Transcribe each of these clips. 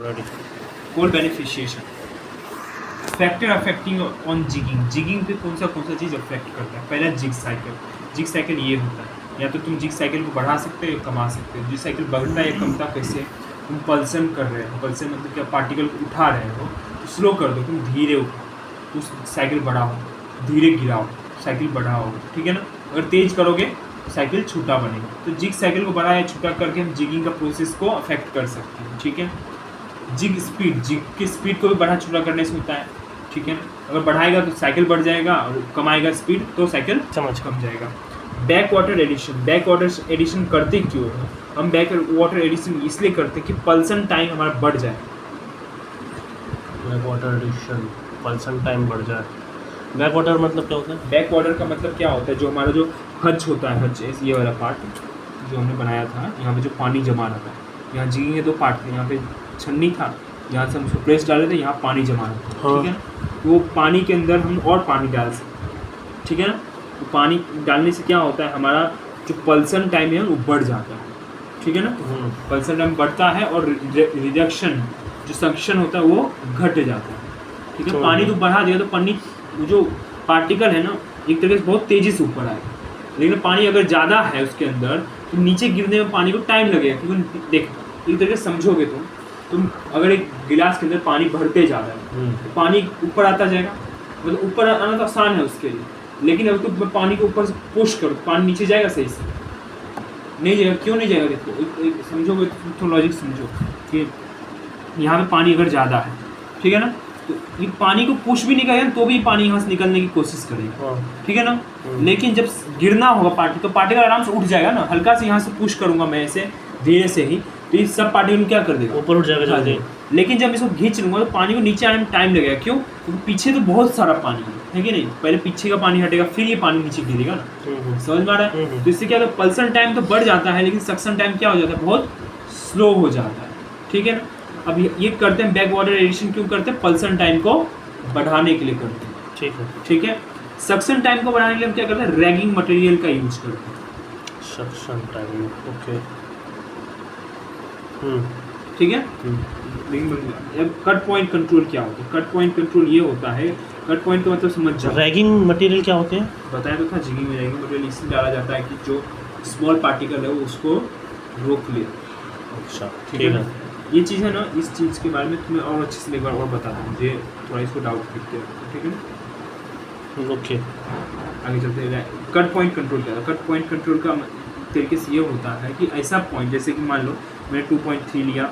Coal beneficiation, factor affecting on jigging. Jigging पे कौन सा चीज़ अफेक्ट करता है? पहला जिग साइकिल। जिग साइकिल ये होता है, या तो तुम जिग साइकिल को बढ़ा सकते हो या कमा सकते हो। जिग साइकिल बढ़ता है या कमता कैसे? तुम पल्सन कर रहे हो, पल्सन मतलब क्या, पार्टिकल को उठा रहे हो तो स्लो कर दो, तुम धीरे उठाओ तो साइकिल बढ़ाओ, धीरे गिराओ साइकिल बढ़ाओ, ठीक है ना। अगर तेज करोगे तो साइकिल छोटा बनेगा। तो जिग साइकिल को बड़ा या छोटा करके हम जिगिंग का प्रोसेस को अफेक्ट कर सकते हैं, ठीक है। जिग स्पीड, जिग की स्पीड को भी बढ़ा छोटा करने से होता है, ठीक है ना। अगर बढ़ाएगा तो साइकिल बढ़ जाएगा, और कमाएगा स्पीड तो साइकिल कम जाएगा। Back water addition, back water addition करते क्यों है? हम बैक वाटर एडिशन इसलिए करते हैं कि पल्सन टाइम हमारा बढ़ जाए। बैक वाटर एडिशन, पल्सन टाइम बढ़ जाए। बैक वाटर मतलब क्या होता है? बैक वाटर का मतलब क्या होता है? जो हमारा जो हज होता है, हज ये वाला पार्ट जो हमने बनाया था, यहाँ पे जो पानी जमा रहता है, यहाँ जिगिंग के दो पार्ट थे, यहाँ पे छन्नी था, यहाँ से हम उसको प्रेस डाले थे, यहाँ पानी जमा रहता है, ठीक है ना। तो वो पानी के अंदर हम और पानी डाल सकते हैं, ठीक है ना। तो पानी डालने से क्या होता है, हमारा जो पल्सन टाइम है वो बढ़ जाता है, ठीक है ना। पल्सन टाइम बढ़ता है और रिडक्शन जो सक्शन होता है वो घट जाता है, ठीक है। पानी तो बढ़ा दिया तो पानी जो पार्टिकल है ना एक तरीके से बहुत तेज़ी से ऊपर आएगा, लेकिन पानी अगर ज़्यादा है उसके अंदर तो नीचे गिरने में पानी को टाइम लगेगा। क्योंकि देख, एक तरीके से समझोगे तुम अगर एक गिलास के अंदर पानी भरते जा रहा है तो पानी ऊपर आता जाएगा, मतलब ऊपर आना तो आसान है उसके लिए, लेकिन अगर तुम पानी को ऊपर से पुश करो तो पानी नीचे जाएगा? सही से नहीं जाएगा। क्यों नहीं जाएगा? देखो समझोगे तो लॉजिक समझो कि यहाँ पे पानी अगर ज़्यादा है, ठीक है ना, तो ये पानी को पुश भी नहीं करेगा तो भी पानी यहाँ से निकलने की कोशिश करेगा, ठीक है ना। लेकिन जब गिरना होगा पार्टिकल, तो पार्टिकल आराम से उठ जाएगा ना। हल्का से यहाँ से पुश करूँगा मैं ऐसे धीरे से ही, तो ये सब पार्टिकल क्या कर देगा? ऊपर उठ जाएगा जल्दी। लेकिन जब इसको खींच लूँगा तो पानी को नीचे आने में टाइम लगेगा। क्यों? क्योंकि पीछे तो बहुत सारा पानी है कि नहीं। पहले पीछे का पानी हटेगा, फिर ये पानी नीचे गिरेगा ना। समझ में आ रहा है? तो इससे क्या होता है, पल्सन टाइम तो बढ़ जाता है, लेकिन सक्शन टाइम क्या हो जाता है, बहुत स्लो हो जाता है, ठीक है ना। अब ये करते हैं बैक वाटर एडिशन क्यों करते हैं? पल्सन टाइम को बढ़ाने के लिए करते हैं, ठीक है, ठीक है। सक्शन टाइम को बढ़ाने के लिए हम क्या करते हैं? रैगिंग मटेरियल का यूज करते हैं। सक्शन टाइम, ओके, ठीक है। कट पॉइंट कंट्रोल क्या होता है? कट पॉइंट कंट्रोल ये होता है, कट पॉइंट का मतलब समझ जाओ। रैगिंग मटेरियल क्या होते हैं? बताया तो था, जिगिंग में रैगिंग मटेरियल इसलिए डाला जाता है कि जो स्मॉल पार्टिकल है वो उसको रोक ले। अच्छा, ठीक है। ये चीज़ है ना, इस चीज़ के बारे में तुम्हें और अच्छे से एक बार और बता दूँ, मुझे थोड़ा इसको डाउट दिखते हैं, ठीक है ना। ओके, आगे चलते हैं। कट पॉइंट कंट्रोल क्या है? कट पॉइंट कंट्रोल का तरीके से ये होता है कि ऐसा पॉइंट, जैसे कि मान लो मैंने 2.3 लिया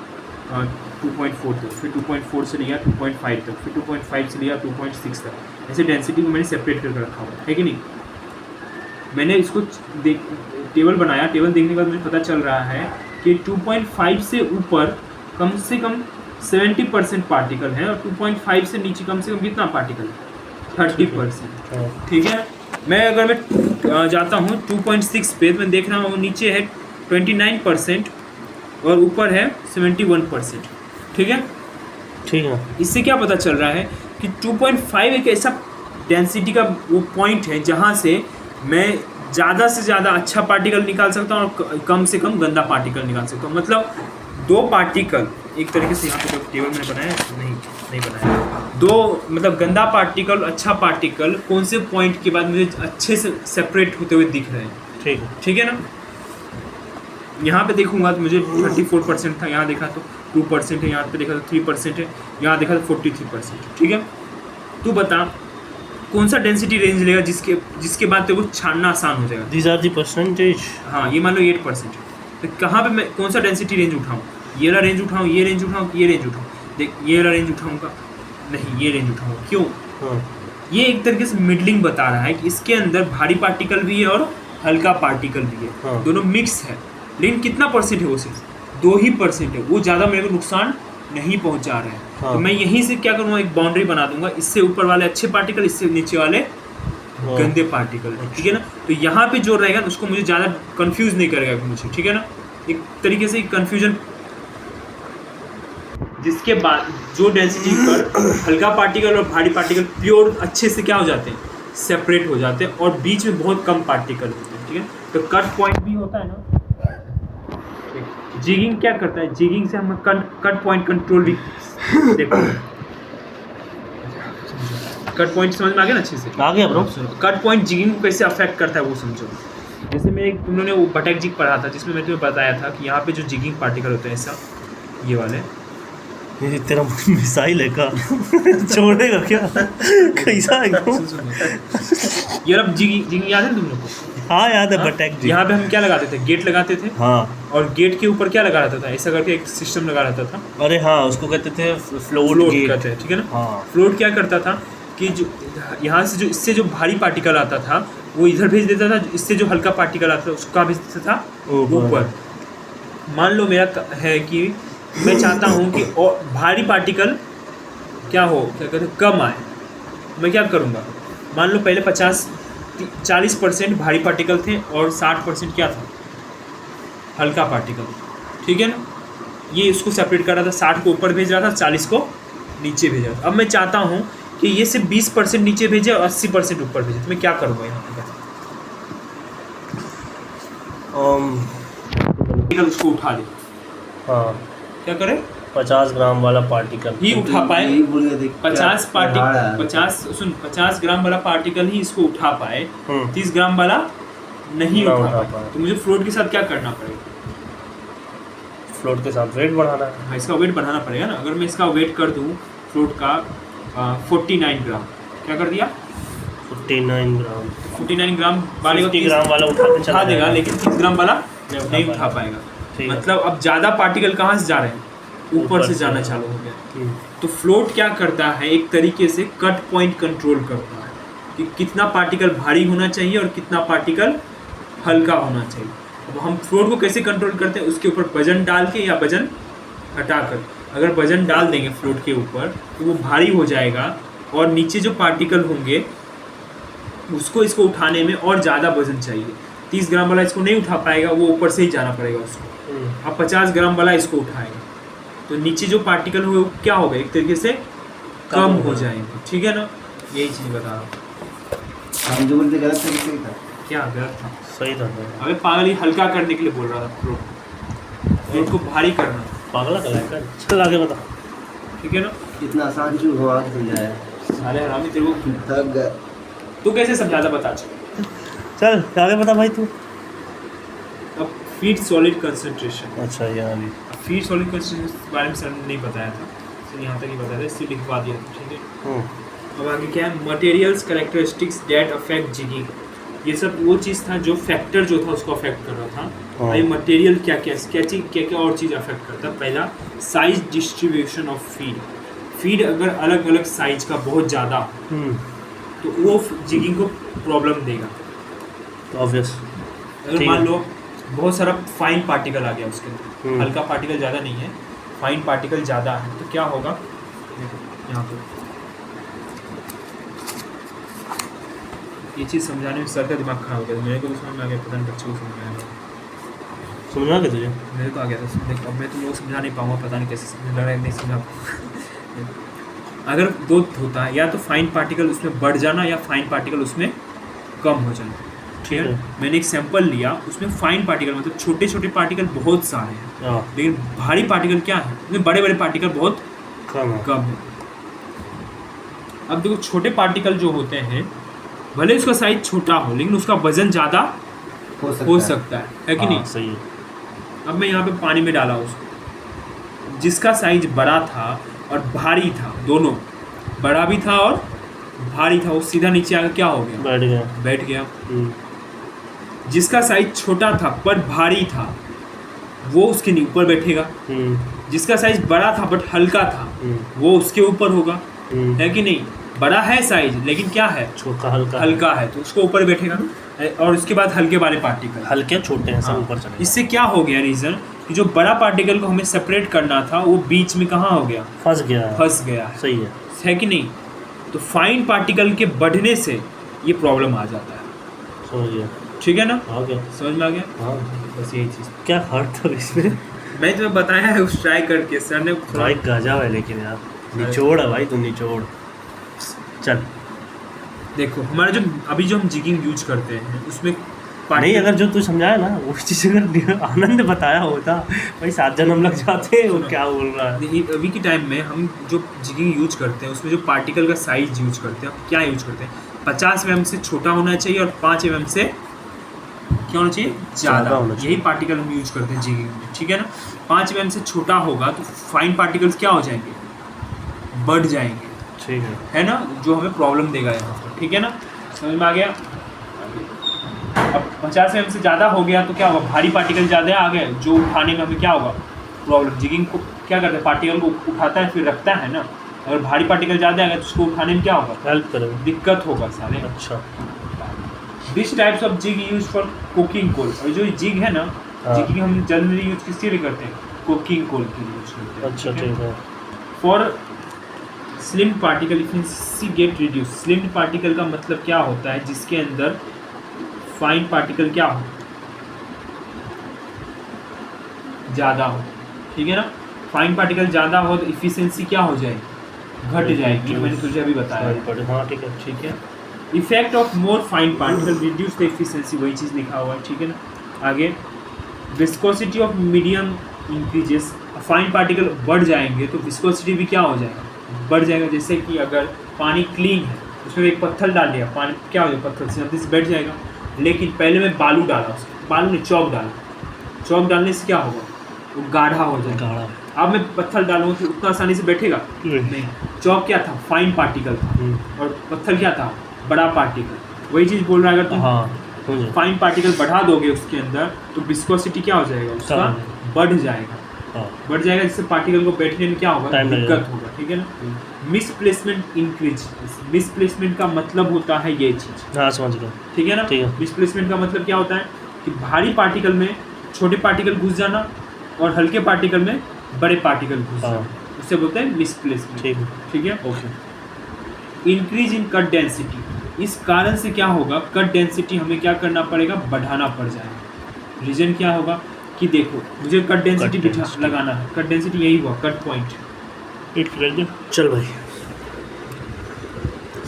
2.4 तक, फिर 2.4 से लिया 2.5 तक, फिर 2.5 से लिया 2.6 तक, ऐसे डेंसिटी को मैंने सेपरेट करके रखा हुआ है कि नहीं। मैंने इसको टेबल बनाया, टेबल देखने के बाद मुझे पता चल रहा है कि 2.5 से ऊपर कम से कम 70% पार्टिकल है, और 2.5 से नीचे कम से कम कितना पार्टिकल है? 30%, ठीक है। मैं अगर मैं जाता हूँ 2.6 पे, तो मैं देख रहा हूँ नीचे है 29% और ऊपर है 71%, ठीक है। ठीक है। इससे क्या पता चल रहा है कि 2.5 एक ऐसा डेंसिटी का वो पॉइंट है जहाँ से मैं ज़्यादा से ज़्यादा अच्छा पार्टिकल निकाल सकता हूँ और कम से कम गंदा पार्टिकल निकाल सकता हूँ। मतलब दो पार्टिकल एक तरीके से, यहाँ पे जो टेबल मैंने बनाया नहीं बनाया, दो मतलब गंदा पार्टिकल, अच्छा पार्टिकल कौन से पॉइंट के बाद मुझे अच्छे से सेपरेट होते हुए दिख रहे हैं, ठीक है ना। यहाँ पे देखूंगा तो मुझे 34% था, यहाँ देखा तो 2% है, यहाँ पे देखा तो 3% है, यहाँ देखा तो 43%, ठीक है। तू बता कौन सा डेंसिटी रेंज लेगा जिसके बाद तेरे को छानना आसान हो जाएगा? These are the percentage। हाँ, ये मान लो 8%, तो कहाँ पे मैं कौन सा डेंसिटी रेंज उठाऊँ? ये वाला रेंज उठाऊँ, ये रेंज उठाऊँ, ये रेंज उठाऊँ? देख, ये वाला रेंज उठाऊँगा नहीं, ये रेंज उठाऊँगा। क्यों? ये एक तरीके से मिडलिंग बता रहा है कि इसके अंदर भारी पार्टिकल भी है और हल्का पार्टिकल भी है, दोनों मिक्स है। लेकिन कितना परसेंट है? वो सिर्फ 2% है, वो ज़्यादा मेरे को नुकसान नहीं पहुंचा रहे हैं। तो मैं यहीं से क्या करूँगा, एक बाउंड्री बना दूंगा, इससे ऊपर वाले अच्छे पार्टिकल, इससे नीचे वाले गंदे पार्टिकल, ठीक है ना। तो यहाँ पे जो रहेगा उसको मुझे ज़्यादा कंफ्यूज नहीं करेगा मुझे, ठीक है ना। एक तरीके से कंफ्यूजन, जिसके बाद जो डेंसिटी पर हल्का पार्टिकल और भारी पार्टिकल प्योर अच्छे से क्या हो जाते हैं, सेपरेट हो जाते हैं, और बीच में बहुत कम पार्टिकल होते हैं, ठीक है। तो कट पॉइंट भी होता है ना, जिगिंग क्या करता है, जिगिंग से हम कट पॉइंट कंट्रोल भी देखो। कट पॉइंट समझ में आ गया ना अच्छे से? आ गया ब्रो। कट पॉइंट जिगिंग को कैसे अफेक्ट करता है वो समझो। जैसे मैं तुम लोगों ने वो बटैक जिग पढ़ा था जिसमें मैं तुम्हें बताया था कि यहाँ पे जो जिगिंग पार्टिकल होते हैं ऐसा ये वाले, ये तेरा मिसाइल है का छोड़ेगा क्या कैसा एकदम। ये अब जिगिंग याद है तुम लोग को? हाँ याद है बटैक जी। यहाँ पे हम क्या लगाते थे, गेट लगाते थे। हाँ और गेट के ऊपर क्या लगा रहता था, ऐसा करके एक सिस्टम लगा रहता था। अरे हाँ उसको कहते थे फ्लोट कहते हैं, ठीक है ना। हाँ फ्लोट क्या करता था कि जो यहाँ से जो इससे जो भारी पार्टिकल आता था वो इधर भेज देता था, इससे जो हल्का पार्टिकल आता था उसको कहाँ भेज देता था, ऊपर। मान लो मेरा है कि मैं चाहता हूँ कि और भारी पार्टिकल क्या हो, क्या कहते हैं, कम आए। मैं क्या करूँगा, मान लो पहले 40% भारी पार्टिकल थे और 60% क्या था, हल्का पार्टिकल, ठीक है ना। ये इसको सेपरेट कर रहा था, 60 को ऊपर भेज रहा था, 40 को नीचे भेज रहा था। अब मैं चाहता हूँ कि ये सिर्फ 20% नीचे भेजे और 80% ऊपर भेजे, तो मैं क्या करूँगा यहाँ पे, उसको उठा ले। हाँ क्या करे, 50 ग्राम वाला पार्टिकल ही उठा पाए। 50 ग्राम वाला पार्टिकल ही इसको उठा पाए, 30 ग्राम वाला नहीं उठा पाए। तो मुझे फ्लोट के साथ क्या करना पड़ेगा, फ्लोट के साथ वेट बढ़ाना है। हाँ, इसका वेट बढ़ाना पड़ेगा ना। अगर मैं इसका वेट कर दूँ फ्लोट का 49 ग्राम, क्या कर दिया, 49 ग्राम 49 ग्राम वाले 50 ग्राम वाला उठा देगा, लेकिन 30 ग्राम वाला नहीं उठा पाएगा। मतलब अब ज़्यादा पार्टिकल कहाँ से जा रहे हैं, ऊपर से जाना चालू हो गया। तो फ्लोट क्या करता है, एक तरीके से कट पॉइंट कंट्रोल करता है कि कितना पार्टिकल भारी होना चाहिए और कितना पार्टिकल हल्का होना चाहिए। अब हम फ्लोट को कैसे कंट्रोल करते हैं, उसके ऊपर वजन डाल के या वजन हटाकर। अगर वजन डाल देंगे फ्लोट के ऊपर तो वो भारी हो जाएगा और नीचे जो पार्टिकल होंगे उसको इसको उठाने में और ज़्यादा वजन चाहिए। 30 ग्राम वाला इसको नहीं उठा पाएगा, वो ऊपर से ही जाना पड़ेगा उसको। अब 50 ग्राम वाला इसको उठाएगा तो नीचे जो पार्टिकल हुए वो क्या होगा, एक तरीके से कम हो जाएंगे, ठीक है ना। यही चीज़ बता रहा हूँ। हम जो बोलते गलत था कि सही था? क्या गलत था, सही था। अबे पागल, ही हल्का करने के लिए बोल रहा था फ्लोट को भारी करना। पागल कर चल आगे बता, ठीक है ना। इतना आसान क्यों हुआ कि समझाया? साले हरामी, तेरे को थक गए। तू कैसे समझाता, बता। चल आगे बता भाई तू। अब फीड सॉलिड कंसंट्रेशन। अच्छा यहाँ भी फीड सॉलिड कंसंट्रेशन के बारे में सर ने नहीं बताया था, सर यहाँ तक ही बताया था, इससे लिखवा दिया था, ठीक है। अब आगे क्या है, materials characteristics that affect jigging. ये सब वो चीज़ था जो फैक्टर जो था उसको अफेक्ट कर रहा था। ये मटेरियल क्या क्या और चीज़ अफेक्ट करता है। पहला, size distribution of feed. Feed अगर अलग अलग साइज का बहुत ज़्यादा तो वो जिगिंग को प्रॉब्लम देगा। ऑब्वियस। अगर मान लो बहुत सारा फाइन पार्टिकल आ गया उसके अंदर, हल्का पार्टिकल ज़्यादा नहीं है, फाइन पार्टिकल ज़्यादा है, तो क्या होगा, यहाँ पे ये चीज़ समझाने में सर का दिमाग खराब हो गया। मेरे को तो समझ में आ गया, पता नहीं बच्चे को समझ में आया, समझ में आ गया तुझे? मेरे को आ गया था। देख अब मैं तुम लोग समझा नहीं पाऊँगा, पता नहीं कैसे समझ रहा है, नहीं समझा पाऊँगा। अगर दो होता है, या तो फाइन पार्टिकल उसमें बढ़ जाना या फाइन पार्टिकल उसमें कम हो जाना, ठीक है। मैंने एक सैंपल लिया, उसमें फाइन पार्टिकल मतलब छोटे छोटे पार्टिकल बहुत सारे हैं, लेकिन भारी पार्टिकल क्या है, उसमें बड़े बड़े पार्टिकल बहुत कम है। अब देखो छोटे पार्टिकल जो होते हैं, भले उसका साइज छोटा हो लेकिन उसका वजन ज़्यादा हो सकता है कि नहीं। सही है। अब मैं यहाँ पे पानी में डाला उसको, जिसका साइज बड़ा था और भारी था, दोनों बड़ा भी था और भारी था, वो सीधा नीचे आकर क्या हो गया, बैठ गया। जिसका साइज छोटा था पर भारी था वो उसके ऊपर बैठेगा। जिसका साइज बड़ा था बट हल्का था वो उसके ऊपर होगा, है कि नहीं। बड़ा है साइज लेकिन क्या है, छोटा हल्का है, तो उसको ऊपर बैठेगा। और उसके बाद हल्के वाले पार्टिकल, हल्के छोटे हैं सब ऊपर चले। इससे क्या हो गया रीज़न कि जो बड़ा पार्टिकल को हमें सेपरेट करना था वो बीच में कहाँ हो गया, फंस गया। सही है कि नहीं। तो फाइन पार्टिकल के बढ़ने से ये प्रॉब्लम आ जाता है, समझ गया, ठीक है ना। आ गया, समझ में आ गया। हाँ बस यही चीज़ क्या हर्ट था इसमें। मैं तुम्हें बताया है उस ट्राई करके, सर ने भाई गजब है, लेकिन यार निचोड़ है भाई, तू निचोड़। चल देखो हमारा जो अभी जो हम जिगिंग यूज करते हैं उसमें नहीं, अगर जो तू समझाया ना वो चीज़ अगर आनंद बताया होता भाई 7 जन्म लग जाते। वो क्या बोल रहा है? अभी के टाइम में हम जो जिगिंग यूज करते हैं उसमें जो पार्टिकल का साइज यूज करते हैं, क्या यूज करते हैं, 50 mm से छोटा होना चाहिए और 5 mm से क्या होना चाहिए, ज़्यादा। यही पार्टिकल हम यूज करते हैं जिगिंग में, ठीक है ना। 5 mm से छोटा होगा तो फाइन पार्टिकल्स क्या हो जाएंगे, बढ़ जाएंगे, ठीक है ना, जो हमें प्रॉब्लम देगा यहाँ पर, ठीक है ना, समझ में आ गया। अब 50 mm से ज़्यादा हो गया तो क्या होगा, भारी पार्टिकल ज़्यादा आ गए, जो उठाने में हमें क्या होगा प्रॉब्लम। जिगिंग को क्या करते हैं, पार्टिकल को उठाता है फिर रखता है ना। अगर भारी पार्टिकल ज़्यादा आ गया तो उसको उठाने में क्या होगा, हेल्प करेगा, दिक्कत होगा सारे। अच्छा। This types of jig use for cooking coal. और जो जिग है ना, जिगिंग हम जनरली यूज किसके लिए करते हैं, कुकिंग कोल के लिए यूज करते हैं। अच्छा, ठीक है। For slim particle efficiency get reduce. Slim particle का मतलब क्या होता है, जिसके अंदर फाइन पार्टिकल क्या हो, ज़्यादा हो, ठीक है ना। फाइन पार्टिकल ज़्यादा हो तो इफिशिएंसी क्या हो जाएगी, घट जाएगी। मैंने तुझे अभी बताया, हाँ ठीक है, ठीक है। Effect of more fine particle reduce the efficiency, वही चीज़ लिखा हुआ है, ठीक है ना। आगे viscosity of medium increases. Fine particle बढ़ जाएंगे तो विस्कोसिटी भी क्या हो जाएगा, बढ़ जाएगा। जैसे कि अगर पानी क्लीन है, उसमें एक पत्थर डाल दिया, पानी क्या हो जाएगा, पत्थर से जल्दी से बैठ जाएगा। लेकिन पहले मैं बालू डाला, उसमें बालू ने चौक डाला, चौक डालने से क्या होगा, वो गाढ़ा हो जाएगा। अब मैं पत्थर डालूँ तो उतना आसानी से बैठेगा नहीं। चौक क्या था, फाइन पार्टिकल था, और पत्थर क्या था, बड़ा पार्टिकल। वही चीज़ बोल रहा है, अगर तुम फाइन पार्टिकल बढ़ा दोगे उसके अंदर तो विस्कोसिटी क्या हो जाएगा, उसका बढ़ जाएगा, बढ़ जाएगा, जिससे पार्टिकल को बैठने में क्या होगा, दिक्कत होगा, ठीक है ना। Misplacement increase. मिसप्लेसमेंट का मतलब होता है ये चीज़, हाँ समझ गया, ठीक है ना। मिसप्लेसमेंट का मतलब क्या होता है कि भारी पार्टिकल में छोटे पार्टिकल घुस जाना और हल्के पार्टिकल में बड़े पार्टिकल घुस जाना, उससे बोलते हैं मिसप्लेसमेंट, ठीक है। Okay. Increase in cut density. इस कारण से क्या होगा, कट डेंसिटी हमें क्या करना पड़ेगा, बढ़ाना पड़ जाएगा। रीजन क्या होगा कि देखो, मुझे कट डेंसिटी लगाना है, कट डेंसिटी यही हुआ, कट पॉइंट। चल भाई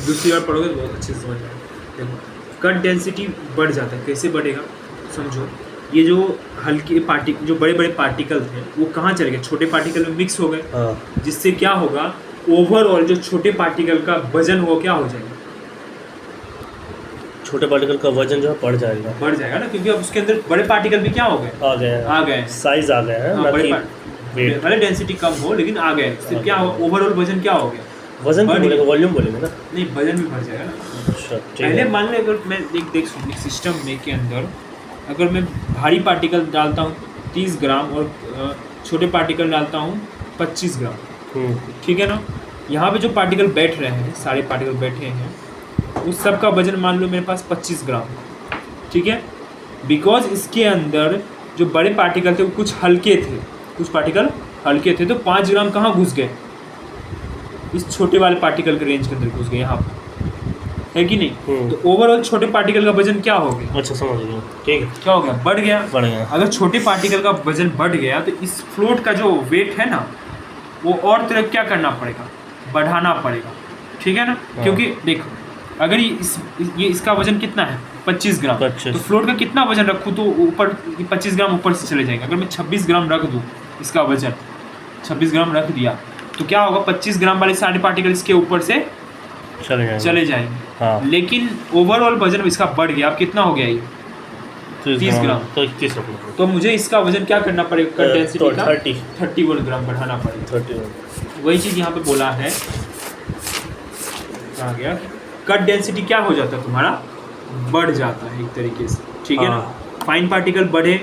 दूसरी बार पढ़ोगे तो बहुत अच्छे से समझ आएगा। देखो, कट डेंसिटी बढ़ जाता है, कैसे बढ़ेगा समझो। ये जो हल्के पार्टिकल, जो बड़े बड़े पार्टिकल थे वो कहाँ चले गए, छोटे पार्टिकल में मिक्स हो गए, जिससे क्या होगा, ओवरऑल जो छोटे पार्टिकल का वजन वो क्या हो जाएगा, छोटे पार्टिकल का वजन जो है बढ़ जाएगा ना, क्योंकि अब उसके अंदर बड़े पार्टिकल भी क्या हो गए, आ गए, साइज आ गया है, भले डेंसिटी कम हो लेकिन आ गए, फिर क्या हो, ओवरऑल वजन क्या हो गया, वजन बोलेगा, वॉल्यूम बोलेगा ना, नहीं वजन भी बढ़ जाएगा ना। अच्छा, पहले मान लो अगर मैं देख सिस्टम में के अंदर अगर मैं भारी पार्टिकल डालता हूँ 30 ग्राम और छोटे पार्टिकल डालता हूँ 25 ग्राम, ठीक है ना। यहाँ पे जो पार्टिकल बैठ रहे हैं, सारे पार्टिकल बैठे हैं, उस सब का वजन मान लो मेरे पास 25 ग्राम, ठीक है। बिकॉज इसके अंदर जो बड़े पार्टिकल थे वो कुछ हल्के थे, कुछ पार्टिकल हल्के थे, तो 5 ग्राम कहाँ घुस गए, इस छोटे वाले पार्टिकल के रेंज के अंदर घुस गए, यहाँ पर, है कि नहीं। तो ओवरऑल छोटे पार्टिकल का वजन क्या हो गया, अच्छा समझ गया, ठीक है, क्या हो गया, बढ़ गया। अगर छोटे पार्टिकल का वजन बढ़ गया तो इस फ्लोट का जो वेट है ना, वो और तरह क्या करना पड़ेगा, बढ़ाना पड़ेगा, ठीक है ना। क्योंकि देखो, अगर ये इसका वजन कितना है 25 ग्राम, तो फ्लोट का कितना वजन रखूँ तो ऊपर 25 ग्राम ऊपर से चले जाएंगे। अगर मैं 26 ग्राम रख दूँ, इसका वजन 26 ग्राम रख दिया तो क्या होगा, 25 ग्राम वाले सारे पार्टिकल इसके ऊपर से चले जाएंगे। हाँ। लेकिन ओवरऑल वजन इसका बढ़ गया, अब कितना हो गया ये 30 ग्राम, तो मुझे इसका वजन क्या करना पड़ेगा, कट डेंसिटी का 31 ग्राम बढ़ाना पड़ेगा। 31। वही चीज़ यहाँ पे बोला है, आ गया, कट डेंसिटी क्या हो जाता है तुम्हारा, बढ़ जाता है एक तरीके से, ठीक है ना। फाइन पार्टिकल बढ़े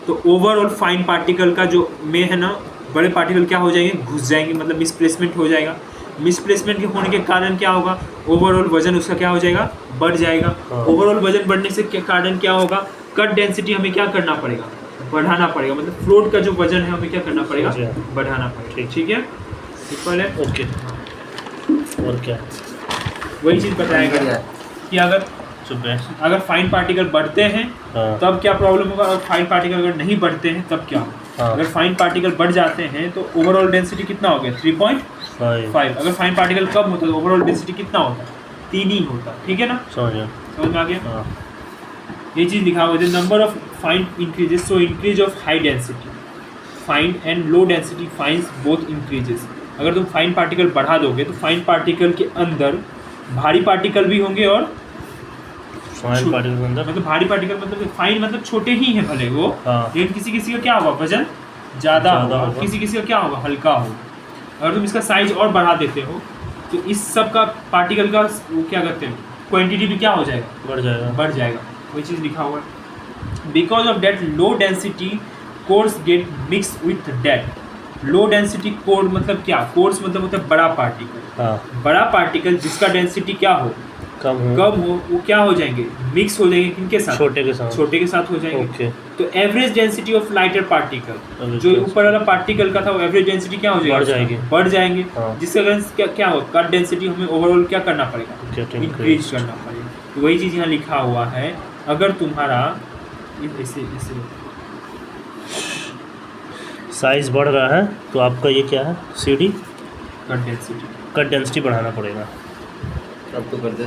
तो ओवरऑल फाइन पार्टिकल का जो में है ना, बड़े पार्टिकल क्या हो जाएंगे, घुस जाएंगे, मतलब मिसप्लेसमेंट हो जाएगा। मिसप्लेसमेंट के होने के कारण क्या होगा, ओवरऑल वजन उसका क्या हो जाएगा, बढ़ जाएगा। ओवरऑल वजन बढ़ने से कारण क्या होगा, कट डेंसिटी हमें क्या करना पड़ेगा, बढ़ाना पड़ेगा, मतलब फ्लोट का जो वजन है हमें क्या करना पड़ेगा, बढ़ाना पड़ेगा, ठीक है, सिंपल है। ओके, और क्या, वही चीज़ बताएगा कि अगर फाइन पार्टिकल बढ़ते हैं तब क्या प्रॉब्लम होगा, और फाइन पार्टिकल अगर नहीं बढ़ते हैं तब क्या होगा। अगर फाइन पार्टिकल बढ़ जाते हैं तो ओवरऑल डेंसिटी कितना हो गया, 3.5। अगर फाइन पार्टिकल कम होता तो ओवरऑल डेंसिटी कितना होता, 3 ही होता, ठीक है ना। समझ में आ गया। ये चीज़ लिखा हुआ है number of fine increases so increase of high density fine and low density fines both increases. अगर तुम फाइन पार्टिकल बढ़ा दोगे तो फाइन पार्टिकल के अंदर भारी पार्टिकल भी होंगे और फाइन पार्टिकल के अंदर मतलब भारी पार्टिकल मतलब फाइन मतलब छोटे ही हैं भले वो, हाँ। लेकिन किसी किसी का क्या होगा वजन ज़्यादा होगा, होगा। किसी किसी का क्या होगा हल्का होगा। अगर तुम इसका साइज और बढ़ा देते हो तो इस सब का पार्टिकल का वो क्या कहते हैं क्वांटिटी भी क्या हो जाएगा, बढ़ जाएगा। वही चीज़ लिखा हुआ है because of that low density cores get mix with that. Low density core मतलब क्या, कोर्स मतलब होता है बड़ा पार्टिकल। हाँ बड़ा पार्टिकल जिसका डेंसिटी क्या हो कम हो वो क्या हो जाएंगे, मिक्स हो जाएंगे किनके साथ, छोटे के साथ। छोटे के साथ हो जाएंगे। ओके। तो average density of lighter particle Average जो density। ऊपर वाला पार्टिकल का था वो एवरेज डेंसिटी क्या हो जाएगा, बढ़ जाएंगे। हाँ। जिसके कारण क्या हो कट डेंसिटी हमें ओवरऑल क्या करना पड़ेगा, Get इंक्रीज increased। करना पड़ेगा। तो वही चीज़ यहाँ लिखा हुआ है अगर तुम्हारा ऐसे साइज बढ़ रहा है तो आपका ये क्या है CD cut density cut density बढ़ाना पड़ेगा। अब तो कर दे।